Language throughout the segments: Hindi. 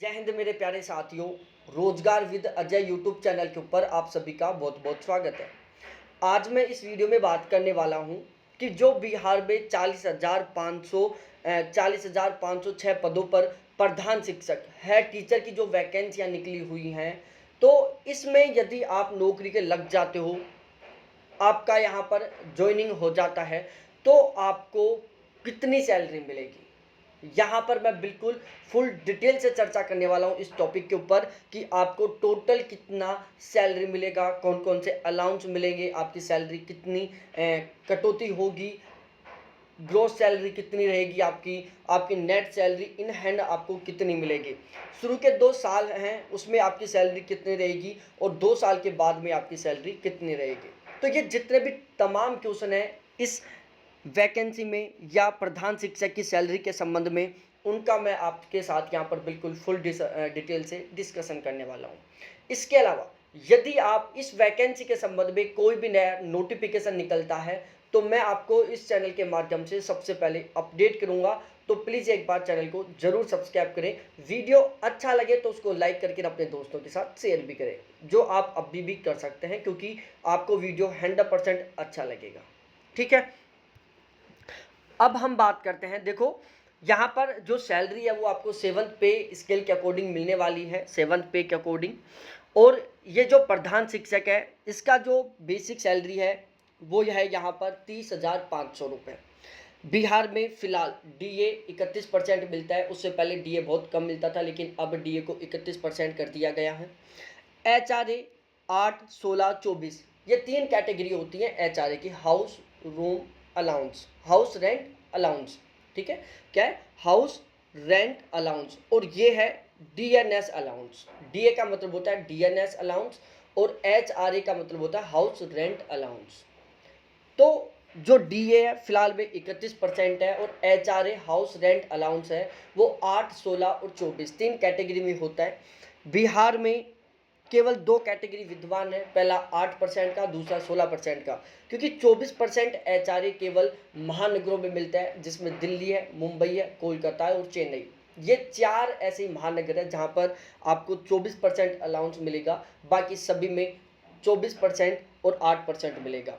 जय हिंद मेरे प्यारे साथियों। रोजगार विद अजय यूट्यूब चैनल के ऊपर आप सभी का बहुत बहुत स्वागत है। आज मैं इस वीडियो में बात करने वाला हूं कि जो बिहार में 40,506 पदों पर प्रधान शिक्षक है टीचर की जो वैकेंसियां निकली हुई हैं, तो इसमें यदि आप नौकरी के लग जाते हो, आपका यहाँ पर ज्वाइनिंग हो जाता है, तो आपको कितनी सैलरी मिलेगी। यहाँ पर मैं बिल्कुल फुल डिटेल से चर्चा करने वाला हूँ इस टॉपिक के ऊपर कि आपको टोटल कितना सैलरी मिलेगा, कौन कौन से अलाउंस मिलेंगे, आपकी सैलरी कितनी कटौती होगी, ग्रोस सैलरी कितनी रहेगी, आपकी आपकी नेट सैलरी इन हैंड आपको कितनी मिलेगी, शुरू के 2 साल हैं उसमें आपकी सैलरी कितनी रहेगी और 2 साल के बाद में आपकी सैलरी कितनी रहेगी। तो ये जितने भी तमाम क्वेश्चन हैं इस वैकेंसी में या प्रधान शिक्षक की सैलरी के संबंध में, उनका मैं आपके साथ यहाँ पर बिल्कुल फुल डिटेल से डिस्कशन करने वाला हूँ। इसके अलावा यदि आप इस वैकेंसी के संबंध में कोई भी नया नोटिफिकेशन निकलता है, तो मैं आपको इस चैनल के माध्यम से सबसे पहले अपडेट करूंगा। तो प्लीज़ एक बार चैनल को जरूर सब्सक्राइब करें। वीडियो अच्छा लगे तो उसको लाइक करके अपने दोस्तों के साथ शेयर भी करें, जो आप अभी भी कर सकते हैं, क्योंकि आपको वीडियो 100% अच्छा लगेगा। ठीक है, अब हम बात करते हैं। देखो, यहाँ पर जो सैलरी है वो आपको 7th पे स्केल के अकॉर्डिंग मिलने वाली है, 7th पे के अकॉर्डिंग। और ये जो प्रधान शिक्षक है, इसका जो बेसिक सैलरी है वो है यहाँ पर 30,500 रुपये। बिहार में फिलहाल डीए 31% मिलता है। उससे पहले डीए बहुत कम मिलता था, लेकिन अब डीए को 31% कर दिया गया है। HRA 8, 16, 24 ये 3 कैटेगरी होती हैं HRA की। House room allowance, house rent allowance, ठीक है, क्या है, हाउस रेंट अलाउंस। और ये है डीएनएस अलाउंस। डीए का मतलब होता है डीएनएस अलाउंस और HRA का मतलब होता है हाउस रेंट अलाउंस। तो जो डीए है फिलहाल में 31% है और HRA हाउस रेंट अलाउंस है वो 8, 16 और 24 3 कैटेगरी में होता है। बिहार में केवल 2 कैटेगरी विद्यमान है, पहला 8% का, दूसरा 16% का, क्योंकि 24% HRA केवल महानगरों में मिलता है, जिसमें दिल्ली है, मुंबई है, कोलकाता है और चेन्नई। ये 4 ऐसे महानगर है जहां पर आपको 24% अलाउंस मिलेगा। बाकी सभी में 24% और 8% मिलेगा।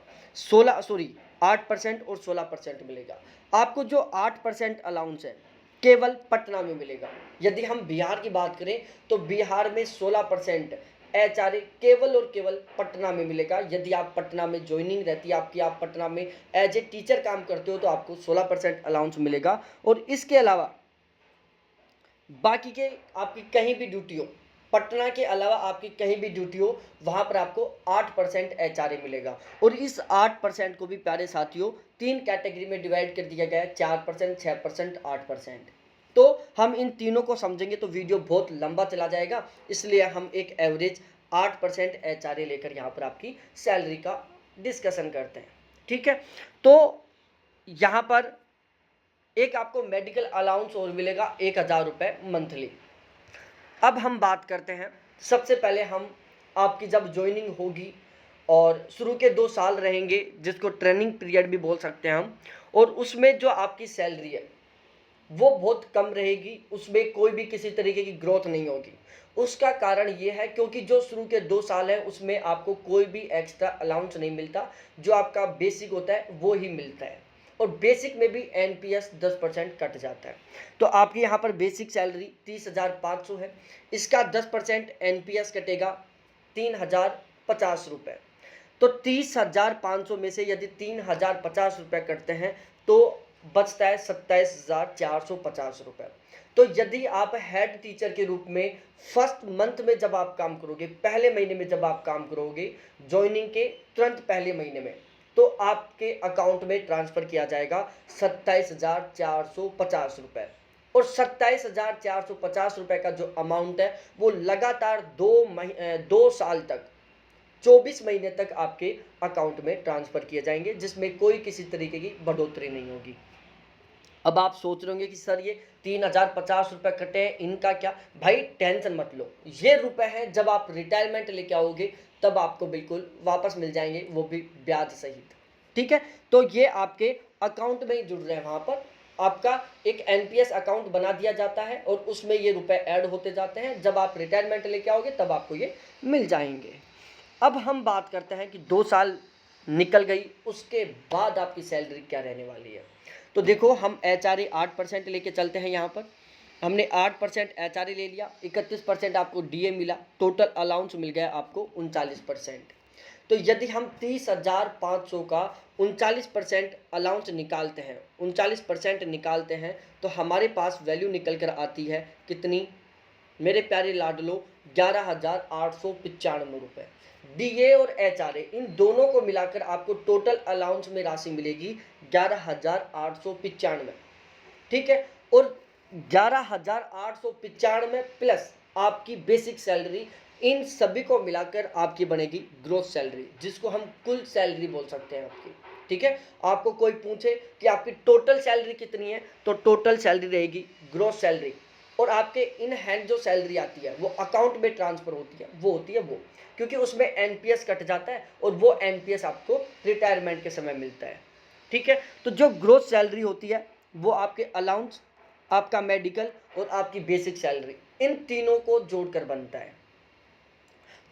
8% और 16% मिलेगा। आपको जो 8% अलाउंस है केवल पटना में मिलेगा। यदि हम बिहार की बात करें तो बिहार में 16% HRA केवल और केवल पटना में मिलेगा। यदि आप पटना में ज्वाइनिंग रहती है आपकी, आप पटना में एज ए टीचर काम करते हो, तो आपको 16% अलाउंस मिलेगा। और इसके अलावा बाकी के आपकी कहीं भी ड्यूटी हो, पटना के अलावा आपकी कहीं भी ड्यूटी हो, वहां पर आपको 8% HRA मिलेगा। और इस 8% को भी प्यारे साथियों 3 कैटेगरी में डिवाइड कर दिया गया है, 4%, 6%, 8%। तो हम इन तीनों को समझेंगे तो वीडियो बहुत लंबा चला जाएगा, इसलिए हम एक एवरेज 8% HRA लेकर यहाँ पर आपकी सैलरी का डिस्कशन करते हैं। ठीक है, तो यहाँ पर एक आपको मेडिकल अलाउंस और मिलेगा 1,000 रुपये मंथली। अब हम बात करते हैं, सबसे पहले हम आपकी जब ज्वाइनिंग होगी और शुरू के 2 साल रहेंगे, जिसको ट्रेनिंग पीरियड भी बोल सकते हैं हम, और उसमें जो आपकी सैलरी है वो बहुत कम रहेगी, उसमें कोई भी किसी तरीके की ग्रोथ नहीं होगी। उसका कारण ये है क्योंकि जो शुरू के 2 साल है उसमें आपको कोई भी एक्स्ट्रा अलाउंस नहीं मिलता, जो आपका बेसिक होता है वो ही मिलता है। और बेसिक में भी NPS 10% कट जाता है। तो आपकी यहाँ पर बेसिक सैलरी 30,500 है, इसका 10% NPS कटेगा 3,050 रुपये। तो 30,500 में से यदि 3,050 रुपये कटते हैं तो बचता है 27,450 रुपये। तो यदि आप हेड टीचर के रूप में फर्स्ट मंथ में जब आप काम करोगे, पहले महीने में जब आप काम करोगे, ज्वाइनिंग के तुरंत पहले महीने में, तो आपके अकाउंट में ट्रांसफ़र किया जाएगा 27,450 रुपये। और 27,450 रुपये का जो अमाउंट है वो लगातार 2 साल तक, 24 महीने तक आपके अकाउंट में ट्रांसफ़र किए जाएंगे, जिसमें कोई किसी तरीके की बढ़ोतरी नहीं होगी। अब आप सोच रहे होंगे कि सर ये 3,050 रुपये कटे हैं, इनका क्या? भाई टेंशन मत लो, ये रुपए हैं जब आप रिटायरमेंट लेके आओगे तब आपको बिल्कुल वापस मिल जाएंगे, वो भी ब्याज सहित। ठीक है, तो ये आपके अकाउंट में ही जुड़ रहे हैं वहाँ पर। आपका एक एनपीएस अकाउंट बना दिया जाता है और उसमें ये रुपए ऐड होते जाते हैं। जब आप रिटायरमेंट लेके आओगे तब आपको ये मिल जाएंगे। अब हम बात करते हैं कि 2 साल निकल गई, उसके बाद आपकी सैलरी क्या रहने वाली है। तो देखो, हम एचआरए 8% लेके चलते हैं। यहाँ पर हमने 8% एचआरए ले लिया, 31% आपको डीए मिला, टोटल अलाउंस मिल गया आपको 39%। तो यदि हम 30,500 का 39% अलाउंस निकालते हैं, 39% निकालते हैं, तो हमारे पास वैल्यू निकल कर आती है कितनी मेरे प्यारे लाडलो, 11,895 रुपये। डीए और एचआरए इन दोनों को मिलाकर आपको टोटल अलाउंस में राशि मिलेगी 11,895। ठीक है, और 11,895 प्लस आपकी बेसिक सैलरी, इन सभी को मिलाकर आपकी बनेगी ग्रोस सैलरी, जिसको हम कुल सैलरी बोल सकते हैं आपकी। ठीक है, आपको कोई पूछे कि आपकी टोटल सैलरी कितनी है, तो टोटल सैलरी रहेगी ग्रोस सैलरी, और आपके इन हैंड जो सैलरी आती है वो अकाउंट में ट्रांसफर होती है, वो होती है वो, क्योंकि उसमें एनपीएस कट जाता है और वो एनपीएस आपको रिटायरमेंट के समय मिलता है। ठीक है, तो जो ग्रोस सैलरी होती है वो आपके अलाउंस, आपका मेडिकल और आपकी बेसिक सैलरी, इन तीनों को जोड़कर बनता है।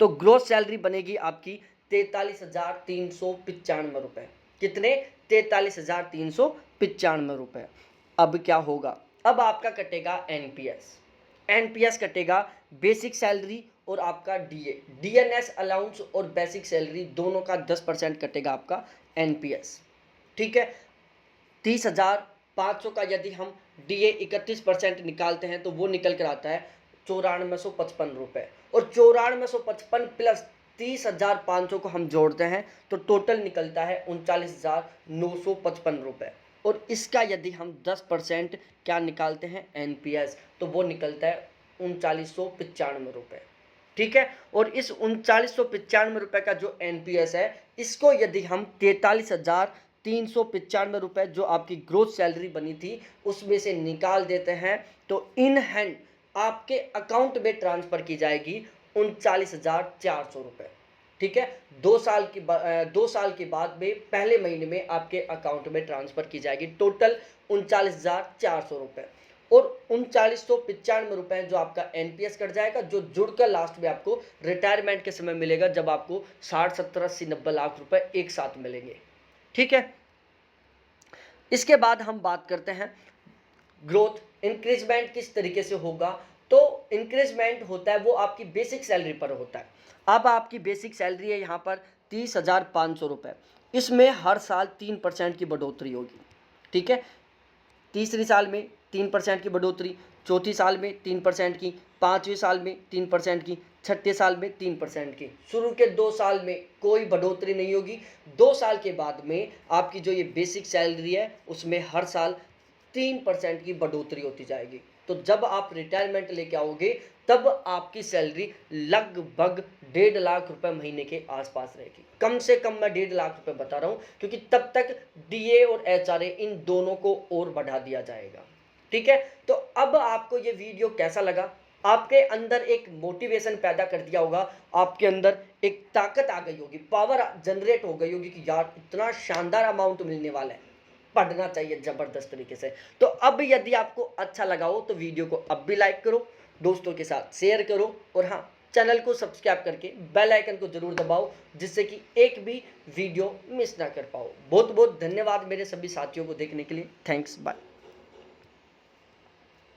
तो ग्रोस सैलरी बनेगी आपकी 43,395 रुपये। कितने? 43,395 रुपये। अब क्या होगा, अब आपका कटेगा एनपीएस, एनपीएस कटेगा बेसिक सैलरी और आपका डीए, डीएनएस अलाउंस और बेसिक सैलरी दोनों का 10% कटेगा आपका एनपीएस। ठीक है, 30,500 का यदि हम डीए 31% निकालते हैं तो वो निकल कर आता है 9455 रुपये, और 9455 प्लस 30,500 को हम जोड़ते हैं तो टोटल निकलता है 39,955 रुपये। और इसका यदि हम 10% क्या निकालते हैं एनपीएस, तो वो निकलता है 3995 रुपये। ठीक है, और इस 3995 रुपये का जो एनपीएस है, इसको यदि हम 43,395 रुपये जो आपकी ग्रोथ सैलरी बनी थी उसमें से निकाल देते हैं, तो इन हैंड आपके अकाउंट में ट्रांसफर की जाएगी 39,400 रुपये। ठीक है, 2 साल के बाद में पहले महीने में आपके अकाउंट में ट्रांसफर की जाएगी टोटल 39,400 रुपये, और 3995 रुपये जो आपका एनपीएस कट जाएगा, जो जुड़कर लास्ट में आपको रिटायरमेंट के समय मिलेगा, जब आपको 60, 70, 80, 90 लाख रुपए एक साथ मिलेंगे। ठीक है, इसके बाद हम बात करते हैं ग्रोथ इंक्रीजमेंट किस तरीके से होगा। तो इंक्रीजमेंट होता है वो आपकी बेसिक सैलरी पर होता है। अब आपकी बेसिक सैलरी है यहाँ पर 30,500 रुपये, इसमें हर साल 3% की बढ़ोतरी होगी। ठीक है, तीसरी साल में 3% की बढ़ोतरी, चौथी साल में 3% की, पाँचवीं साल में 3% की, छठे साल में 3% की। शुरू के 2 साल में कोई बढ़ोतरी नहीं होगी, 2 साल के बाद में आपकी जो ये बेसिक सैलरी है उसमें हर साल 3% की बढ़ोतरी होती जाएगी। तो जब आप रिटायरमेंट लेके आओगे तब आपकी सैलरी लगभग 1.5 लाख रुपए महीने के आसपास रहेगी। कम से कम मैं 1.5 लाख रुपए बता रहा हूँ, क्योंकि तब तक डीए और एचआरए इन दोनों को और बढ़ा दिया जाएगा। ठीक है, तो अब आपको ये वीडियो कैसा लगा? आपके अंदर एक मोटिवेशन पैदा कर दिया होगा, आपके अंदर एक ताकत आ गई होगी, पावर जनरेट हो गई होगी कि यार इतना शानदार अमाउंट मिलने वाला है, पढ़ना चाहिए जबरदस्त तरीके से। तो अब यदि आपको अच्छा लगा हो तो वीडियो को अब भी लाइक करो, दोस्तों के साथ शेयर करो, और हाँ, चैनल को सब्सक्राइब करके बेल आइकन को जरूर दबाओ, जिससे कि एक भी वीडियो मिस ना कर पाओ। बहुत बहुत धन्यवाद मेरे सभी साथियों को देखने के लिए। Thanks, bye.